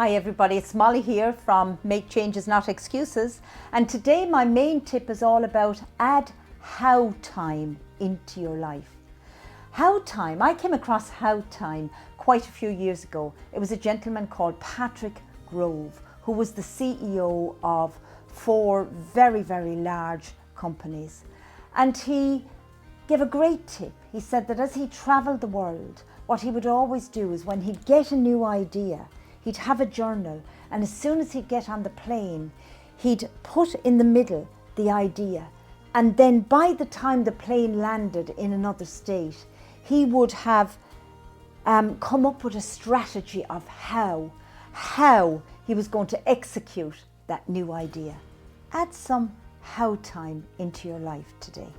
Hi everybody, it's Molly here from Make Changes Not Excuses, and today my main tip is all about add how time into your life. How time, I came across how time quite a few years ago. It was a gentleman called Patrick Grove who was the CEO of 4 very, very large companies, and he gave a great tip. He said that as he travelled the world, what he would always do is when he'd get a new idea, he'd have a journal, and as soon as he'd get on the plane, he'd put in the middle the idea, and then by the time the plane landed in another state, he would have come up with a strategy of how he was going to execute that new idea. Add some how time into your life today.